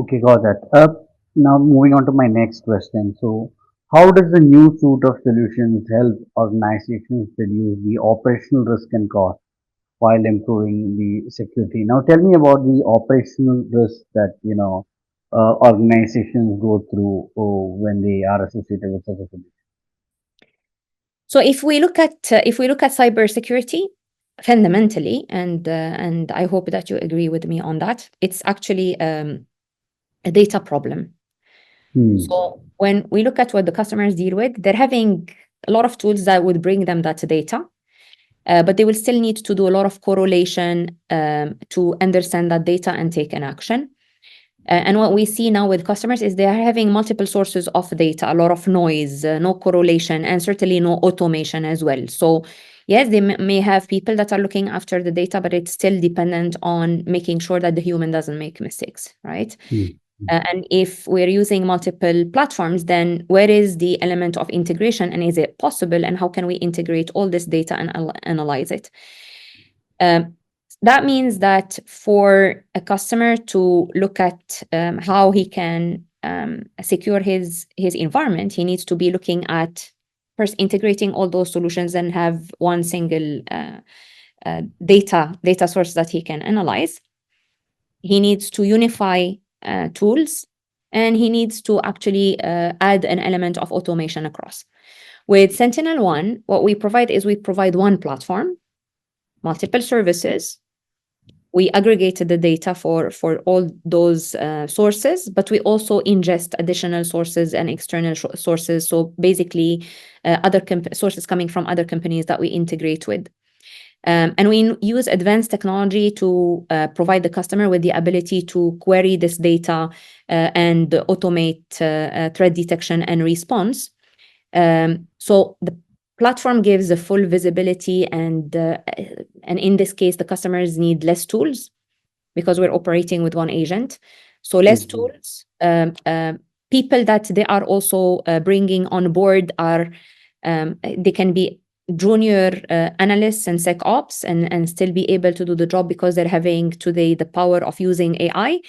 Okay, got that. Now moving on to my next question. So, how does the new suite of solutions help organizations reduce the operational risk and cost while improving the security? Now, tell me about the operational risk that organizations go through when they are associated with such a solution. So if we look at cybersecurity fundamentally, and I hope that you agree with me on that, it's actually a data problem. Hmm. So when we look at what the customers deal with, they're having a lot of tools that would bring them that data, but they will still need to do a lot of correlation to understand that data and take an action. And what we see now with customers is they are having multiple sources of data, a lot of noise, no correlation, and certainly no automation as well. So yes, they may have people that are looking after the data, but it's still dependent on making sure that the human doesn't make mistakes, right? Hmm. And if we're using multiple platforms, then where is the element of integration, and is it possible, and how can we integrate all this data and analyze it? Um, that means that for a customer to look at how he can secure his environment, he needs to be looking at first integrating all those solutions and have one single data source that he can analyze. He needs to unify tools, and he needs to actually add an element of automation across. With SentinelOne, what we provide is we provide one platform, multiple services. We aggregated the data for all those sources, but we also ingest additional sources and external sources. So basically, other sources coming from other companies that we integrate with. And we use advanced technology to provide the customer with the ability to query this data and automate threat detection and response. So the platform gives a full visibility, and in this case, the customers need less tools because we're operating with one agent. So less Mhm. tools. People that they are also bringing on board are they can be junior analysts and SecOps and still be able to do the job because they're having today the power of using AI.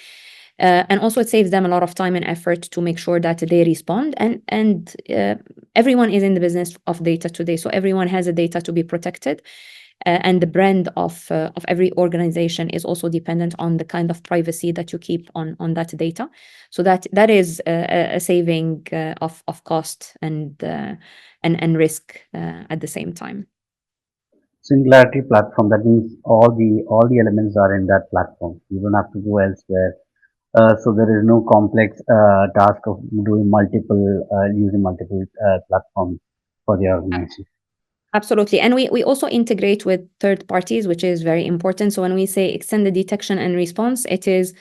And also it saves them a lot of time and effort to make sure that they respond. And everyone is in the business of data today, so everyone has a data to be protected. And the brand of every organization is also dependent on the kind of privacy that you keep on that data. So that is a saving of cost and risk at the same time. Singularity platform. That means all the elements are in that platform. You don't have to go elsewhere. So there is no complex task of doing using multiple platforms for the organization. Absolutely. And we also integrate with third parties, which is very important. So when we say extended detection and response, it is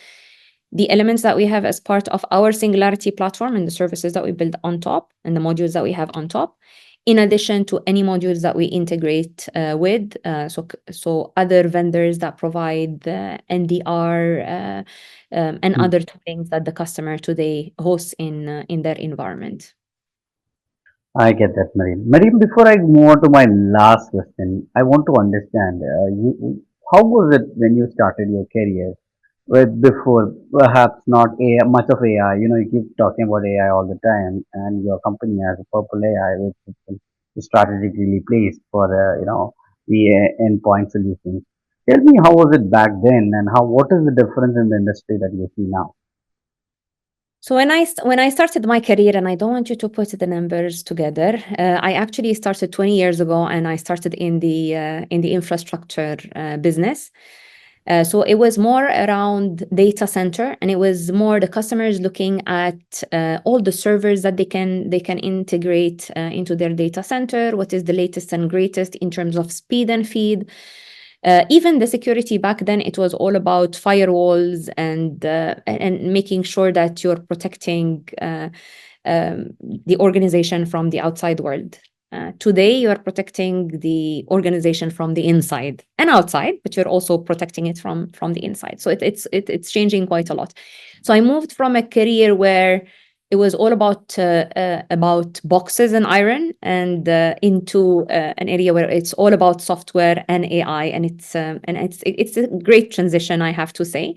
the elements that we have as part of our Singularity platform and the services that we build on top and the modules that we have on top, in addition to any modules that we integrate with. So other vendors that provide NDR and Hmm. other things that the customer today hosts in their environment. I get that, Meriam. Meriam, before I move on to my last question, I want to understand how was it when you started your career? With before, perhaps not much of AI. You keep talking about AI all the time, and your company has a purple AI, which is strategically placed for the endpoint solutions. Tell me, how was it back then, and what is the difference in the industry that you see now? So when I started my career, and I don't want you to put the numbers together, I actually started 20 years ago, and I started in the infrastructure business. So it was more around data center, and it was more the customers looking at all the servers that they can integrate into their data center. What is the latest and greatest in terms of speed and feed? Even the security back then, it was all about firewalls and making sure that you're protecting the organization from the outside world. Today, you are protecting the organization from the inside and outside, but you're also protecting it from the inside. So it's changing quite a lot. So I moved from a career where it was all about boxes and iron, and into an area where it's all about software and AI, and it's a great transition, I have to say.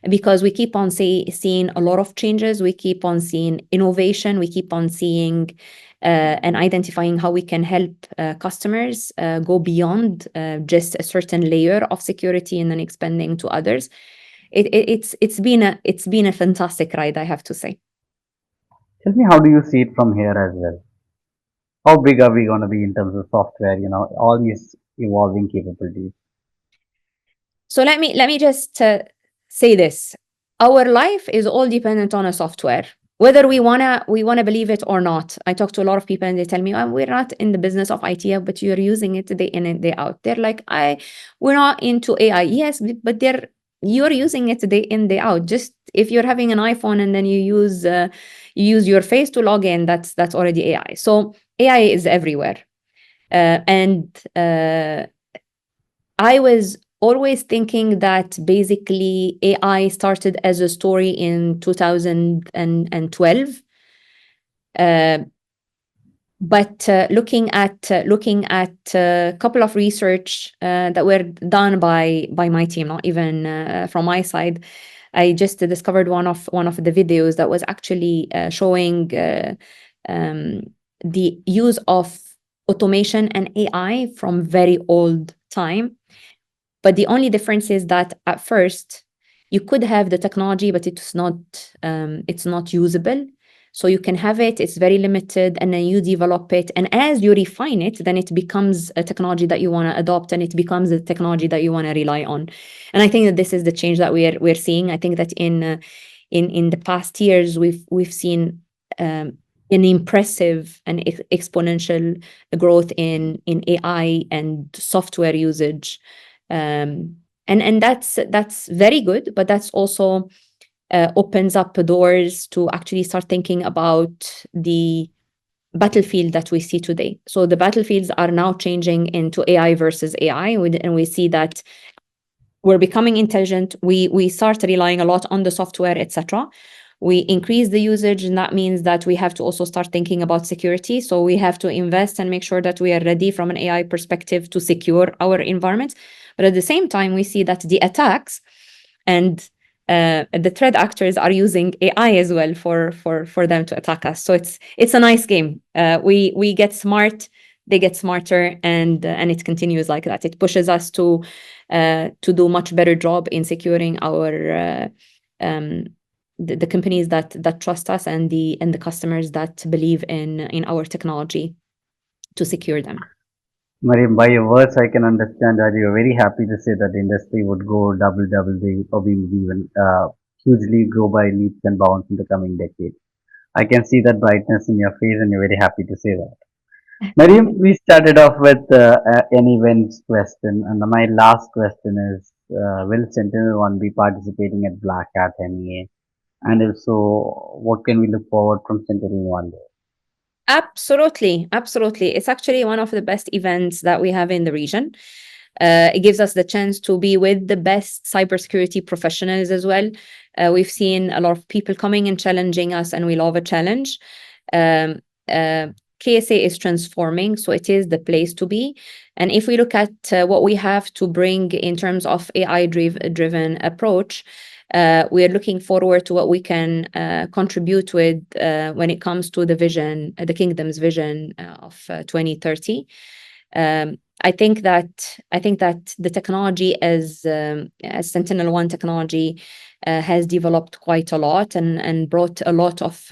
because we keep on seeing a lot of changes. We keep on seeing innovation. We keep on seeing and identifying how we can help customers go beyond just a certain layer of security and then expanding to others. It's been a fantastic ride, I have to say. Tell me, how do you see it from here as well? How big are we going to be in terms of software? All these evolving capabilities. So let me just say this. Our life is all dependent on a software, whether we wanna believe it or not. I talk to a lot of people and they tell me, oh, we're not in the business of IT, but you're using it day in and day out. They're like, we're not into AI. Yes, but you're using it day in, day out. Just if you're having an iPhone and then you use your face to log in, that's already AI. So AI is everywhere. And I was always thinking that basically AI started as a story in 2012. But looking at a couple of research that were done by my team, not even from my side, I just discovered one of the videos that was actually showing the use of automation and AI from very old time. But the only difference is that at first you could have the technology, but it's not usable. So you can have it, it's very limited, and then you develop it. And as you refine it, then it becomes a technology that you want to adopt, and it becomes a technology that you want to rely on. And I think that this is the change that we're seeing. I think that in the past years, we've seen an impressive and exponential growth in AI and software usage. And that's very good, but that's also opens up doors to actually start thinking about the battlefield that we see today. So the battlefields are now changing into AI versus AI, and we see that we're becoming intelligent. We start relying a lot on the software, etc. We increase the usage, and that means that we have to also start thinking about security. So we have to invest and make sure that we are ready from an AI perspective to secure our environment. But at the same time, we see that the attacks and the threat actors are using AI as well for them to attack us. So it's a nice game. We get smart, they get smarter, and it continues like that. It pushes us to do much better job in securing our the companies that trust us and the customers that believe in our technology to secure them. Meriam, by your words, I can understand that you're very happy to say that the industry would go double the, or maybe even hugely grow by leaps and bounds in the coming decade. I can see that brightness in your face, and you're very happy to say that. Meriam, we started off with an events question, and my last question is: will SentinelOne be participating at Black Hat MEA? And if so, what can we look forward from SentinelOne there? Absolutely. It's actually one of the best events that we have in the region. It gives us the chance to be with the best cybersecurity professionals as well. We've seen a lot of people coming and challenging us, and we love a challenge. KSA is transforming, so it is the place to be. And if we look at what we have to bring in terms of AI-driven approach, we are looking forward to what we can contribute with when it comes to the vision, the kingdom's vision of 2030. I think that the technology as SentinelOne technology has developed quite a lot and brought a lot of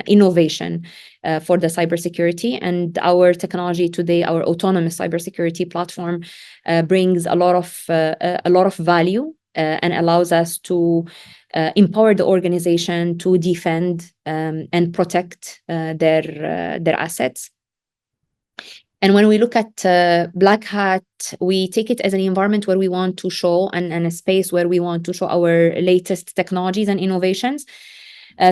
innovation for the cybersecurity. And our technology today, our autonomous cybersecurity platform, brings a lot of value and allows us to empower the organization to defend and protect their assets. And when we look at Black Hat, we take it as an environment where we want to show and a space where we want to show our latest technologies and innovations.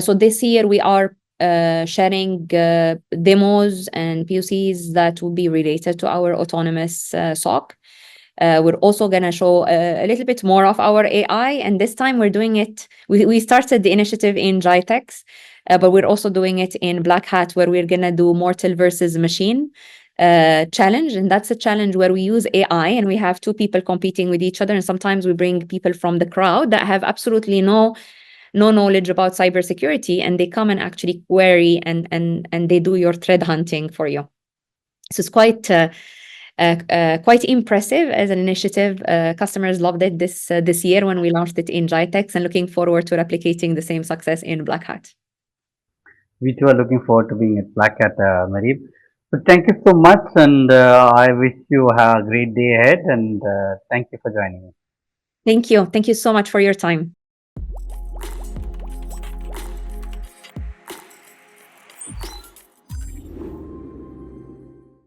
So this year we are sharing demos and POCs that will be related to our autonomous SOC. We're also going to show a little bit more of our AI, and this time we're doing it. We started the initiative in GITEX, but we're also doing it in Black Hat, where we're going to do mortal versus machine. challenge, and that's a challenge where we use AI and we have two people competing with each other, and sometimes we bring people from the crowd that have absolutely no knowledge about cybersecurity, and they come and actually query and they do your threat hunting for you. So it's quite impressive as an initiative. Customers loved it this year when we launched it in GITEX, and looking forward to replicating the same success in Black Hat. We too are looking forward to being at Black Hat, Meriam. So thank you so much, and I wish you have a great day ahead. And thank you for joining me. Thank you. Thank you so much for your time.